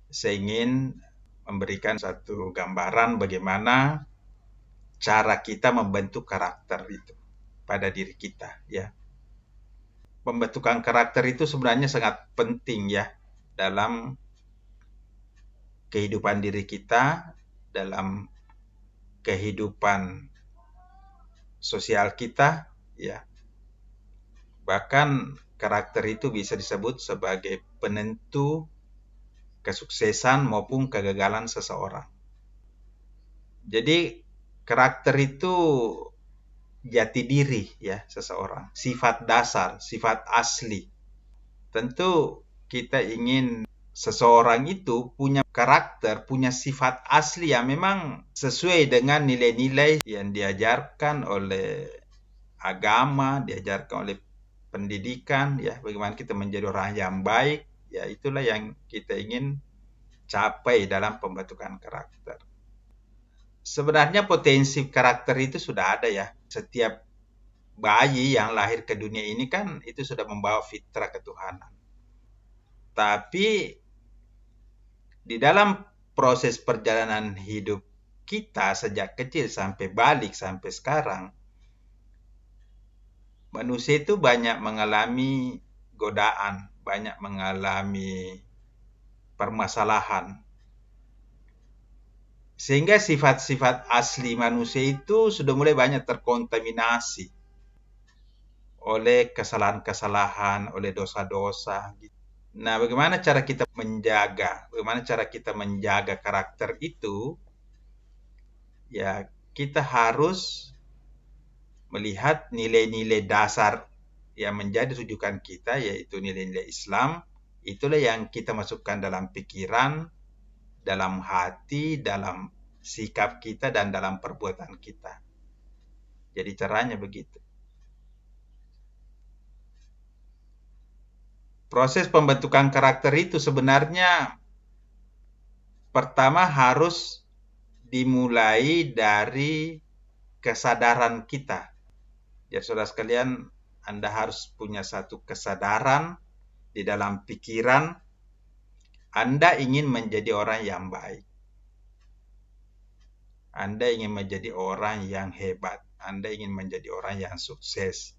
saya ingin memberikan satu gambaran bagaimana cara kita membentuk karakter itu pada diri kita, ya. Pembentukan karakter itu sebenarnya sangat penting ya dalam kehidupan diri kita, dalam kehidupan sosial kita, ya. Bahkan karakter itu bisa disebut sebagai penentu kesuksesan maupun kegagalan seseorang. Jadi karakter itu jati diri ya seseorang, sifat dasar, sifat asli. Tentu kita ingin seseorang itu punya karakter, punya sifat asli yang memang sesuai dengan nilai-nilai yang diajarkan oleh agama, diajarkan oleh pendidikan, ya, bagaimana kita menjadi orang yang baik, ya itulah yang kita ingin capai dalam pembentukan karakter. Sebenarnya potensi karakter itu sudah ada ya. Setiap bayi yang lahir ke dunia ini kan itu sudah membawa fitrah ketuhanan. Tapi di dalam proses perjalanan hidup kita sejak kecil sampai balik sampai sekarang, manusia itu banyak mengalami godaan, banyak mengalami permasalahan. Sehingga sifat-sifat asli manusia itu sudah mulai banyak terkontaminasi oleh kesalahan-kesalahan, oleh dosa-dosa. Nah, bagaimana cara kita menjaga? Bagaimana cara kita menjaga karakter itu? Ya, kita harus melihat nilai-nilai dasar yang menjadi rujukan kita, yaitu nilai-nilai Islam. Itulah yang kita masukkan dalam pikiran, dalam hati, dalam sikap kita, dan dalam perbuatan kita. Jadi caranya begitu. Proses pembentukan karakter itu sebenarnya pertama harus dimulai dari kesadaran kita. Ya, saudara sekalian, Anda harus punya satu kesadaran di dalam pikiran Anda ingin menjadi orang yang baik. Anda ingin menjadi orang yang hebat. Anda ingin menjadi orang yang sukses.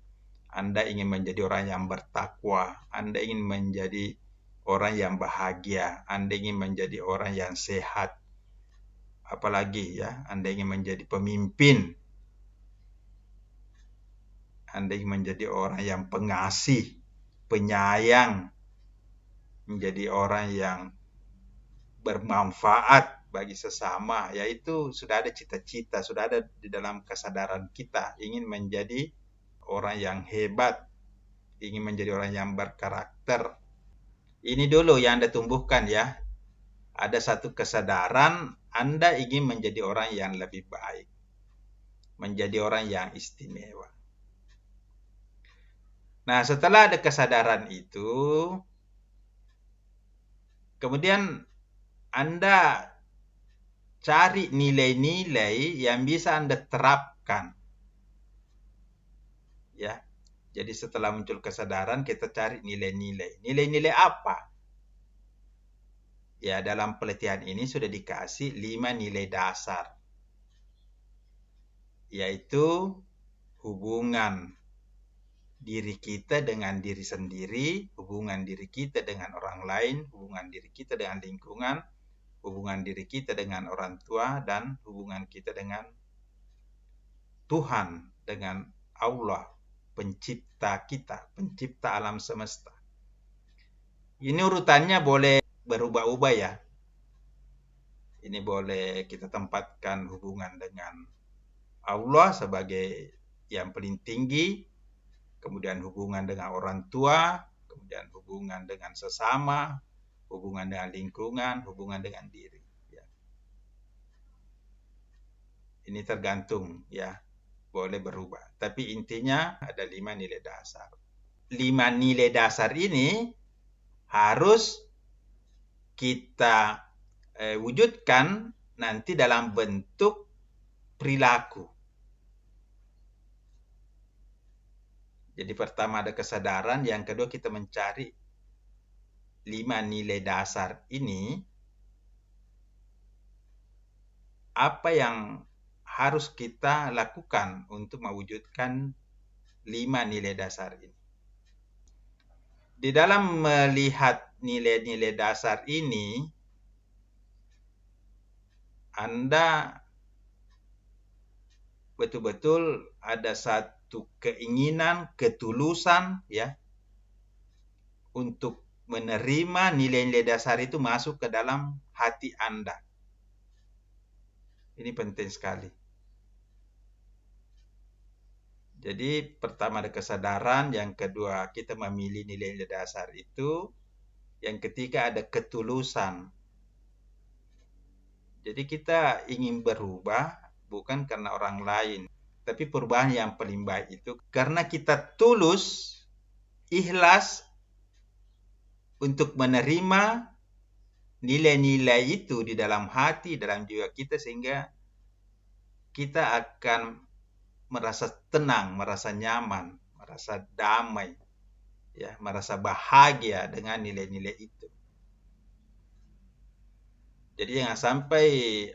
Anda ingin menjadi orang yang bertakwa. Anda ingin menjadi orang yang bahagia. Anda ingin menjadi orang yang sehat. Apalagi ya, Anda ingin menjadi pemimpin. Anda ingin menjadi orang yang pengasih, penyayang, menjadi orang yang bermanfaat bagi sesama, yaitu sudah ada cita-cita, sudah ada di dalam kesadaran kita, ingin menjadi orang yang hebat, ingin menjadi orang yang berkarakter. Ini dulu yang Anda tumbuhkan ya. Ada satu kesadaran Anda ingin menjadi orang yang lebih baik, menjadi orang yang istimewa. Nah, setelah ada kesadaran itu, kemudian Anda cari nilai-nilai yang bisa Anda terapkan. Ya. Jadi setelah muncul kesadaran, kita cari nilai-nilai. Nilai-nilai apa? Ya, dalam pelatihan ini sudah dikasih 5 nilai dasar. Yaitu hubungan diri kita dengan diri sendiri, hubungan diri kita dengan orang lain, hubungan diri kita dengan lingkungan, hubungan diri kita dengan orang tua, dan hubungan kita dengan Tuhan, dengan Allah, pencipta kita, pencipta alam semesta. Ini urutannya boleh berubah-ubah ya. Ini boleh kita tempatkan hubungan dengan Allah sebagai yang paling tinggi, kemudian hubungan dengan orang tua, kemudian hubungan dengan sesama, hubungan dengan lingkungan, hubungan dengan diri. Ya. Ini tergantung ya, boleh berubah. Tapi intinya ada 5 nilai dasar. 5 nilai dasar ini harus kita wujudkan nanti dalam bentuk perilaku. Jadi pertama ada kesadaran, yang kedua kita mencari 5 nilai dasar ini apa yang harus kita lakukan untuk mewujudkan 5 nilai dasar ini. Di dalam melihat nilai-nilai dasar ini, Anda betul-betul ada satu keinginan, ketulusan ya untuk menerima nilai-nilai dasar itu masuk ke dalam hati Anda. Ini penting sekali. Jadi pertama ada kesadaran, yang kedua kita memilih nilai-nilai dasar itu, yang ketiga ada ketulusan. Jadi kita ingin berubah bukan karena orang lain, tapi perubahan yang paling baik itu karena kita tulus, ikhlas untuk menerima nilai-nilai itu di dalam hati, dalam jiwa kita, sehingga kita akan merasa tenang, merasa nyaman, merasa damai, ya, merasa bahagia dengan nilai-nilai itu. Jadi jangan sampai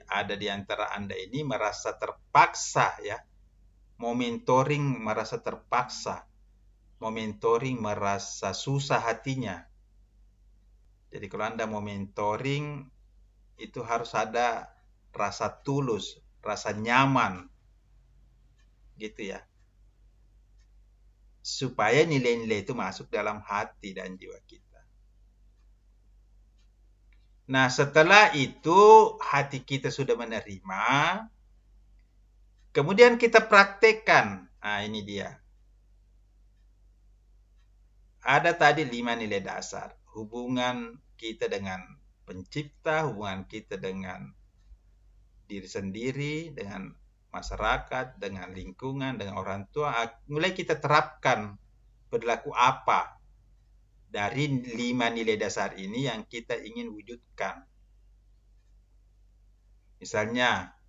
ada di antara Anda ini merasa terpaksa ya, mentoring merasa terpaksa, mentoring merasa susah hatinya. Jadi kalau Anda mau mentoring itu harus ada rasa tulus, rasa nyaman, gitu ya. Supaya nilai-nilai itu masuk dalam hati dan jiwa kita. Nah, setelah itu hati kita sudah menerima, kemudian kita praktekkan. Nah, ini dia. Ada tadi 5 nilai dasar. Hubungan kita dengan pencipta, hubungan kita dengan diri sendiri, dengan masyarakat, dengan lingkungan, dengan orang tua. Mulai kita terapkan perilaku apa dari 5 nilai dasar ini yang kita ingin wujudkan. Misalnya,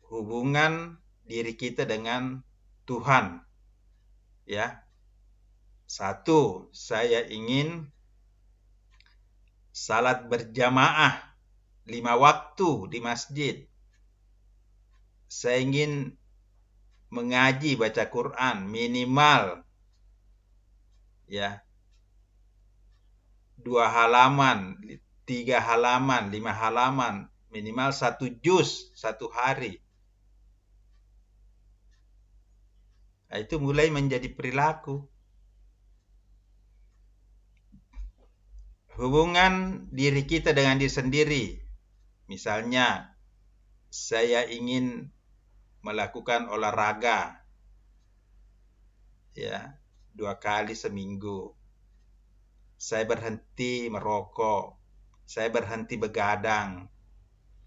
hubungan diri kita dengan Tuhan. Ya. 1, saya ingin salat berjamaah 5 waktu di masjid. Saya ingin mengaji, baca Quran minimal ya 2 halaman, 3 halaman, 5 halaman, minimal 1 juz 1 hari. Nah, itu mulai menjadi perilaku. Hubungan diri kita dengan diri sendiri. Misalnya, saya ingin melakukan olahraga ya 2 kali seminggu. Saya berhenti merokok. Saya berhenti begadang.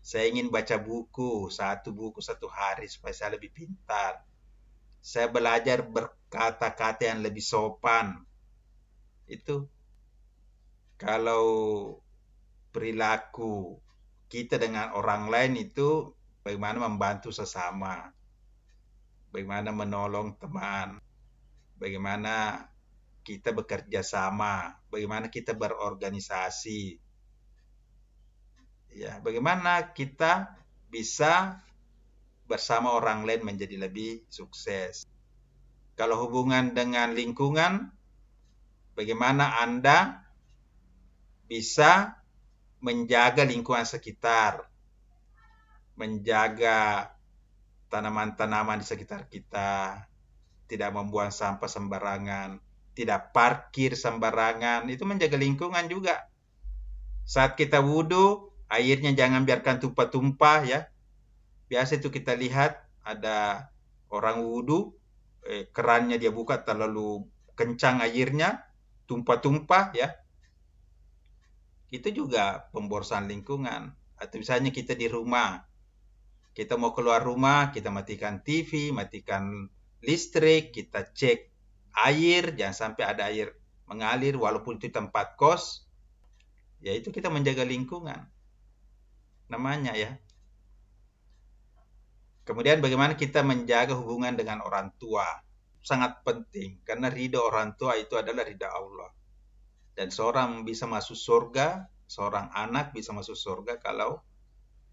Saya ingin baca buku, 1 buku 1 hari supaya saya lebih pintar. Saya belajar berkata-kata yang lebih sopan. Itu kalau perilaku kita dengan orang lain itu bagaimana membantu sesama, bagaimana menolong teman, bagaimana kita bekerja sama, bagaimana kita berorganisasi, ya, bagaimana kita bisa bersama orang lain menjadi lebih sukses. Kalau hubungan dengan lingkungan, bagaimana Anda bisa menjaga lingkungan sekitar, menjaga tanaman-tanaman di sekitar kita, tidak membuang sampah sembarangan, tidak parkir sembarangan, itu menjaga lingkungan juga. Saat kita wudhu, airnya jangan biarkan tumpah-tumpah ya. Biasa itu kita lihat ada orang wudhu, kerannya dia buka terlalu kencang airnya, tumpah-tumpah ya. Itu juga pemborosan lingkungan. Atau misalnya kita di rumah, kita mau keluar rumah, kita matikan TV, matikan listrik, kita cek air, jangan sampai ada air mengalir walaupun itu tempat kos. Ya itu kita menjaga lingkungan. Namanya ya. Kemudian bagaimana kita menjaga hubungan dengan orang tua. Sangat penting karena ridho orang tua itu adalah ridha Allah. Dan seorang bisa masuk surga, seorang anak bisa masuk surga kalau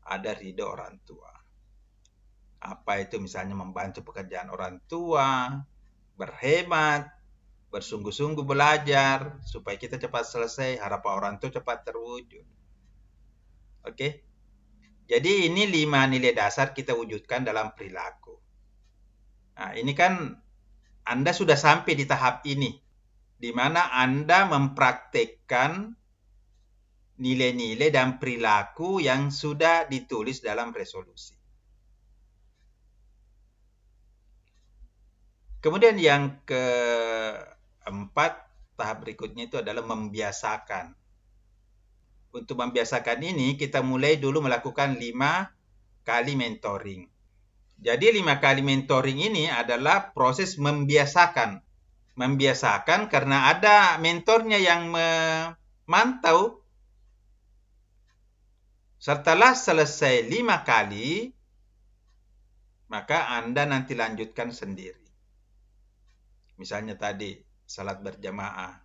ada ridho orang tua. Apa itu misalnya membantu pekerjaan orang tua, berhemat, bersungguh-sungguh belajar supaya kita cepat selesai, harapan orang tua cepat terwujud. Oke? Jadi ini 5 nilai dasar kita wujudkan dalam perilaku. Nah, ini kan Anda sudah sampai di tahap ini, di mana Anda mempraktekkan nilai-nilai dan perilaku yang sudah ditulis dalam resolusi. Kemudian yang keempat, tahap berikutnya itu adalah membiasakan. Untuk membiasakan ini, kita mulai dulu melakukan 5 kali mentoring. Jadi 5 kali mentoring ini adalah proses membiasakan. Membiasakan karena ada mentornya yang memantau. Setelah selesai 5 kali, maka Anda nanti lanjutkan sendiri. Misalnya tadi, salat berjamaah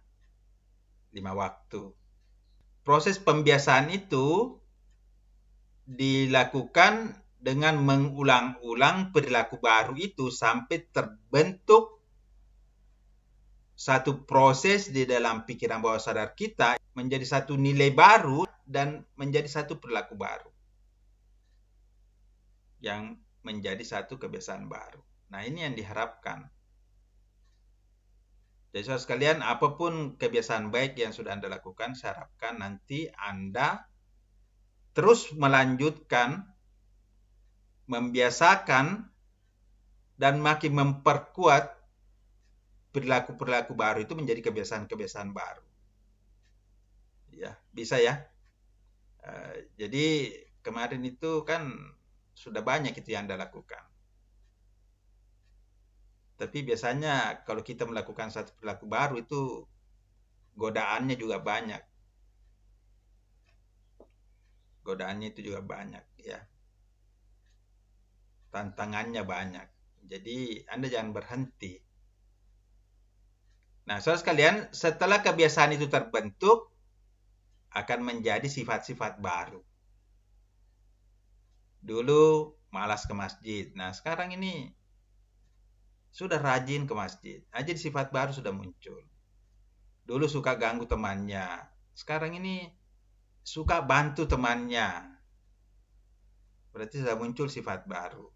5 waktu. Proses pembiasaan itu dilakukan dengan mengulang-ulang perilaku baru itu sampai terbentuk satu proses di dalam pikiran bawah sadar kita menjadi satu nilai baru dan menjadi satu perilaku baru yang menjadi satu kebiasaan baru. Nah, ini yang diharapkan. Jadi saudara sekalian, apapun kebiasaan baik yang sudah Anda lakukan, saya harapkan nanti Anda terus melanjutkan, membiasakan, dan makin memperkuat perilaku-perilaku baru itu menjadi kebiasaan-kebiasaan baru. Ya, bisa ya. Jadi kemarin itu kan sudah banyak itu yang Anda lakukan. Tapi biasanya kalau kita melakukan satu perilaku baru itu godaannya juga banyak. Godaannya itu juga banyak ya. Tantangannya banyak. Jadi Anda jangan berhenti. Nah, saudara sekalian, setelah kebiasaan itu terbentuk, akan menjadi sifat-sifat baru. Dulu malas ke masjid. Nah, sekarang ini sudah rajin ke masjid. Jadi sifat baru sudah muncul. Dulu suka ganggu temannya. Sekarang ini suka bantu temannya. Berarti sudah muncul sifat baru.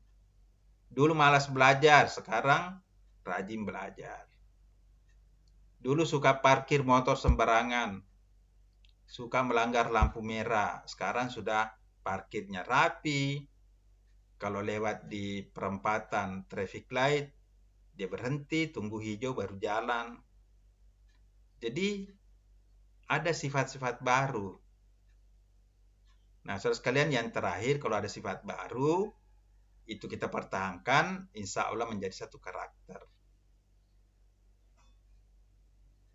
Dulu malas belajar, sekarang rajin belajar. Dulu suka parkir motor sembarangan. Suka melanggar lampu merah. Sekarang sudah parkirnya rapi. Kalau lewat di perempatan traffic light, dia berhenti, tunggu hijau baru jalan. Jadi ada sifat-sifat baru. Nah, saudara sekalian, yang terakhir, kalau ada sifat baru, itu kita pertahankan, insya Allah menjadi satu karakter.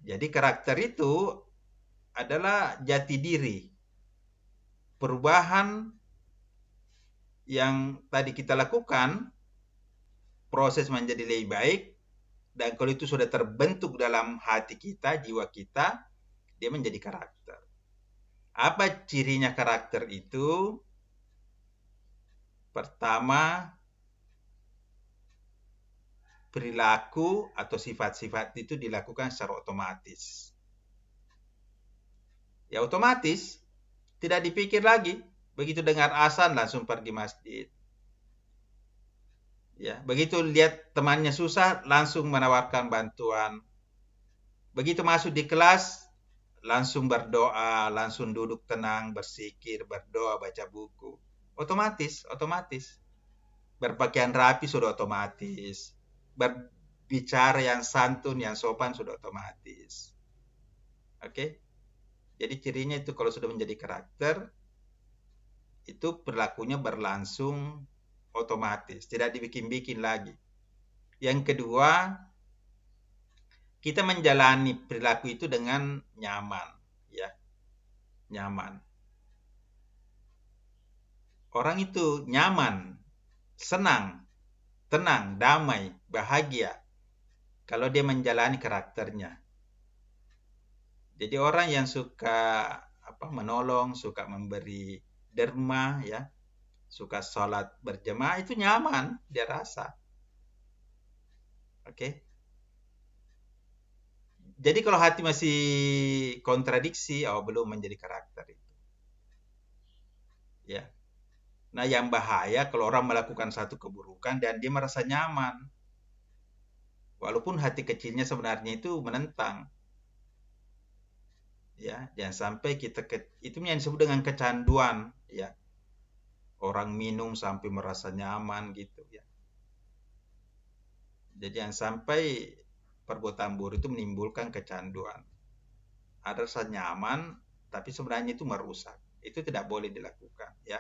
Jadi karakter itu adalah jati diri. Perubahan yang tadi kita lakukan, proses menjadi lebih baik, dan kalau itu sudah terbentuk dalam hati kita, jiwa kita, dia menjadi karakter. Apa cirinya karakter itu? Pertama, perilaku atau sifat-sifat itu dilakukan secara otomatis. Ya otomatis, tidak dipikir lagi. Begitu dengar azan langsung pergi masjid. Ya, begitu lihat temannya susah langsung menawarkan bantuan. Begitu masuk di kelas langsung berdoa, langsung duduk tenang, bersikir, berdoa, baca buku. Otomatis. Berpakaian rapi sudah otomatis. Berbicara yang santun, yang sopan sudah otomatis. Oke? Jadi cirinya itu kalau sudah menjadi karakter, itu perilakunya berlangsung otomatis, tidak dibikin-bikin lagi. Yang kedua, kita menjalani perilaku itu dengan nyaman, ya. Nyaman. Orang itu nyaman, senang, tenang, damai, bahagia kalau dia menjalani karakternya. Jadi orang yang suka menolong, suka memberi derma, ya, suka sholat berjemaah, itu nyaman dia rasa. Oke. Jadi kalau hati masih kontradiksi, oh belum menjadi karakter itu. Ya. Nah, yang bahaya kalau orang melakukan satu keburukan dan dia merasa nyaman. Walaupun hati kecilnya sebenarnya itu menentang. Ya, jangan sampai itu yang disebut dengan kecanduan, ya. Orang minum sampai merasa nyaman gitu, ya. Jadi jangan sampai perbuatan buruk itu menimbulkan kecanduan. Ada rasa nyaman, tapi sebenarnya itu merusak. Itu tidak boleh dilakukan, ya.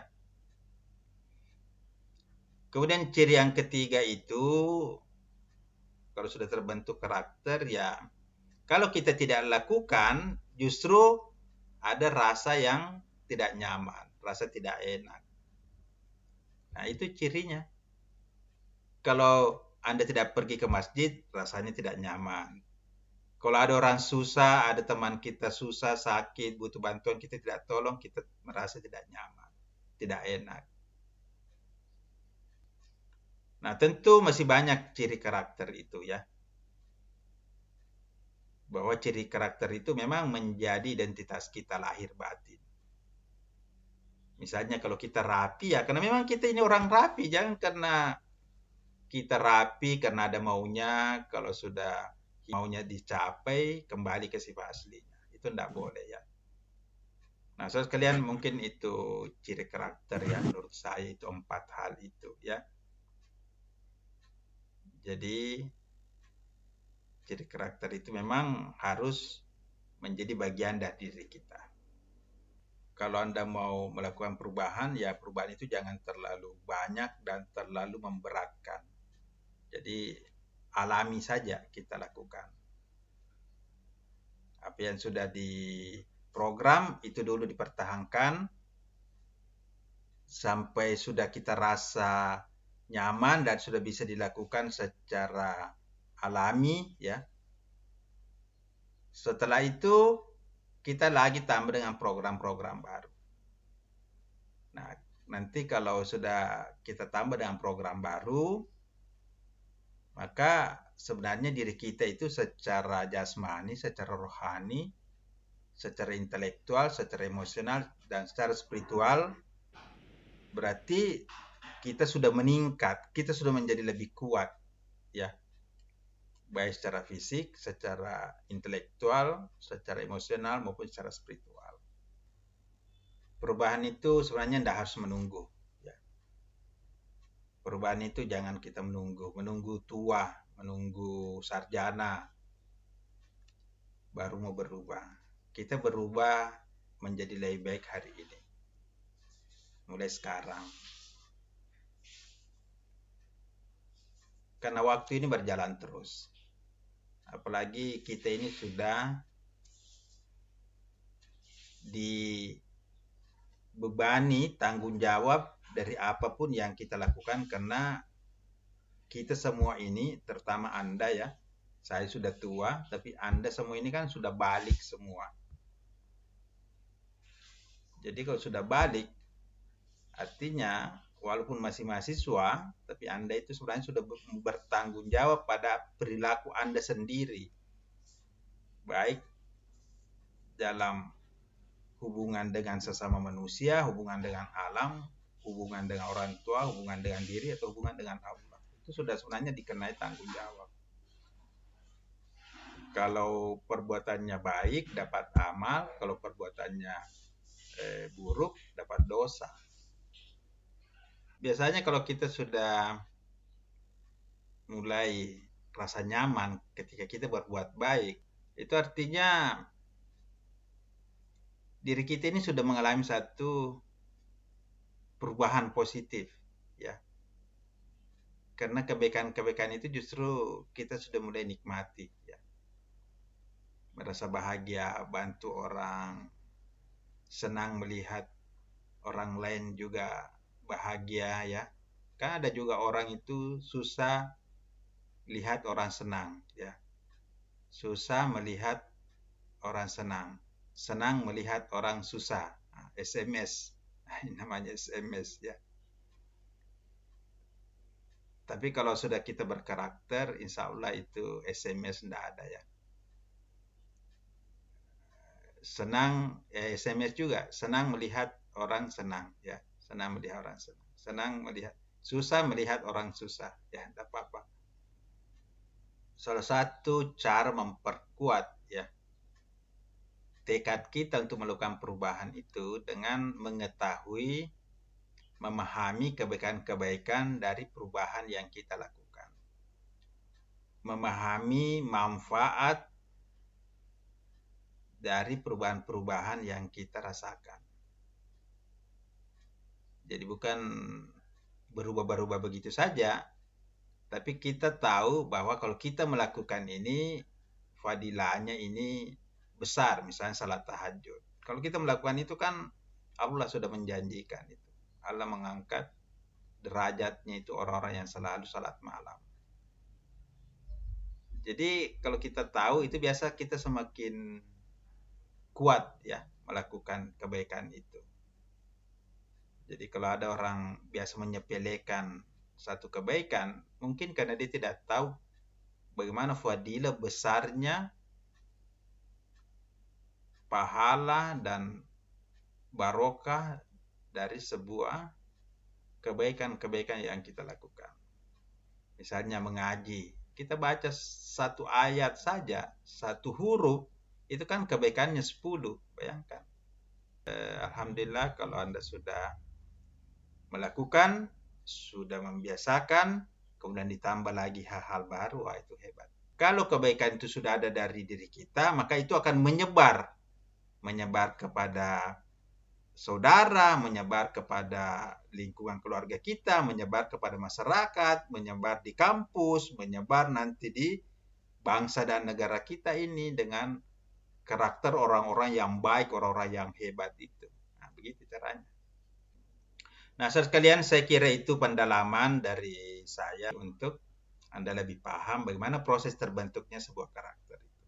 Kemudian ciri yang ketiga itu, kalau sudah terbentuk karakter, ya, kalau kita tidak lakukan, justru ada rasa yang tidak nyaman, rasa tidak enak. Nah, itu cirinya. Kalau Anda tidak pergi ke masjid, rasanya tidak nyaman. Kalau ada orang susah, ada teman kita susah, sakit, butuh bantuan, kita tidak tolong, kita merasa tidak nyaman, tidak enak. Nah, tentu masih banyak ciri karakter itu, ya. Bahwa ciri karakter itu memang menjadi identitas kita lahir batin. Misalnya kalau kita rapi, ya karena memang kita ini orang rapi, jangan karena kita rapi karena ada maunya, kalau sudah maunya dicapai kembali ke sifat aslinya. Itu tidak boleh, ya. Nah, saudara sekalian, mungkin itu ciri karakter ya, menurut saya itu 4 hal itu, ya. Jadi ciri karakter itu memang harus menjadi bagian dari diri kita. Kalau Anda mau melakukan perubahan, ya perubahan itu jangan terlalu banyak dan terlalu memberatkan. Jadi alami saja kita lakukan. Apa yang sudah diprogram itu dulu dipertahankan sampai sudah kita rasa nyaman dan sudah bisa dilakukan secara alami, ya. Setelah itu kita lagi tambah dengan program-program baru. Nah, nanti kalau sudah kita tambah dengan program baru, maka sebenarnya diri kita itu secara jasmani, secara rohani, secara intelektual, secara emosional, dan secara spiritual, berarti kita sudah meningkat, kita sudah menjadi lebih kuat, ya. Baik secara fisik, secara intelektual, secara emosional, maupun secara spiritual. Perubahan itu sebenarnya tidak harus menunggu, ya. Perubahan itu jangan kita menunggu tua, menunggu sarjana, baru mau berubah. Kita berubah menjadi lebih baik hari ini. Mulai sekarang. Karena waktu ini berjalan terus. Apalagi kita ini sudah dibebani tanggung jawab dari apapun yang kita lakukan, karena kita semua ini, terutama Anda, ya. Saya sudah tua, tapi Anda semua ini kan sudah balik semua. Jadi kalau sudah balik, artinya walaupun masih mahasiswa, tapi Anda itu sebenarnya sudah bertanggung jawab pada perilaku Anda sendiri. Baik dalam hubungan dengan sesama manusia, hubungan dengan alam, hubungan dengan orang tua, hubungan dengan diri, atau hubungan dengan Allah. Itu sudah sebenarnya dikenai tanggung jawab. Kalau perbuatannya baik, dapat amal. Kalau perbuatannya buruk, dapat dosa. Biasanya kalau kita sudah mulai rasa nyaman ketika kita berbuat baik, itu artinya diri kita ini sudah mengalami satu perubahan positif, ya. Karena kebaikan-kebaikan itu justru kita sudah mulai nikmati, ya. Merasa bahagia, bantu orang, senang melihat orang lain juga bahagia, ya. Kan ada juga orang itu susah lihat orang senang, ya. Susah melihat orang senang, senang melihat orang susah. SMS, ini namanya SMS, ya. Tapi kalau sudah kita berkarakter, insya Allah itu SMS tidak ada ya. Senang, SMS juga. Senang melihat orang senang ya. Senang melihat orang senang. Senang melihat, susah melihat orang susah ya. Tidak apa-apa. Salah satu cara memperkuat ya tekad kita untuk melakukan perubahan itu dengan mengetahui, memahami kebaikan-kebaikan dari perubahan yang kita lakukan. Memahami manfaat dari perubahan-perubahan yang kita rasakan. Jadi bukan berubah-berubah begitu saja, tapi kita tahu bahwa kalau kita melakukan ini, fadilahnya ini besar, misalnya salat tahajud. Kalau kita melakukan itu kan Allah sudah menjanjikan itu. Allah mengangkat derajatnya itu orang-orang yang selalu salat malam. Jadi kalau kita tahu itu biasa kita semakin kuat ya melakukan kebaikan itu. Jadi kalau ada orang biasa menyepelekan satu kebaikan, mungkin karena dia tidak tahu bagaimana fadilah besarnya pahala dan barokah dari sebuah kebaikan-kebaikan yang kita lakukan. Misalnya mengaji, kita baca satu ayat saja, satu huruf, itu kan kebaikannya 10, bayangkan. Alhamdulillah kalau Anda sudah melakukan, sudah membiasakan, kemudian ditambah lagi hal-hal baru, wah itu hebat. Kalau kebaikan itu sudah ada dari diri kita, maka itu akan menyebar kepada saudara, menyebar kepada lingkungan keluarga kita, menyebar kepada masyarakat, menyebar di kampus, menyebar nanti di bangsa dan negara kita ini dengan karakter orang-orang yang baik, orang-orang yang hebat itu. Nah, begitu caranya. Nah, sekalian saya kira itu pendalaman dari saya untuk Anda lebih paham bagaimana proses terbentuknya sebuah karakter itu.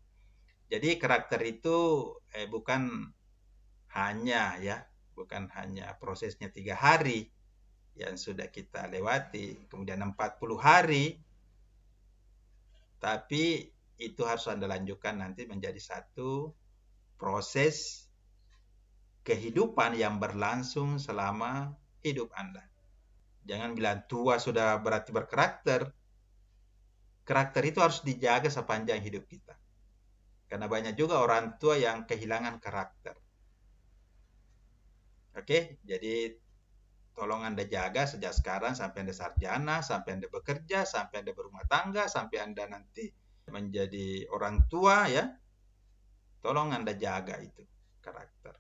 Jadi karakter itu bukan hanya prosesnya 3 hari yang sudah kita lewati, kemudian 40 hari, tapi itu harus Anda lanjutkan nanti menjadi satu proses kehidupan yang berlangsung selama hidup Anda. Jangan bilang tua sudah berarti berkarakter. Karakter itu harus dijaga sepanjang hidup kita. Karena banyak juga orang tua yang kehilangan karakter. Oke, jadi tolong Anda jaga sejak sekarang sampai Anda sarjana, sampai Anda bekerja, sampai Anda berumah tangga, sampai Anda nanti menjadi orang tua ya. Tolong Anda jaga itu karakter.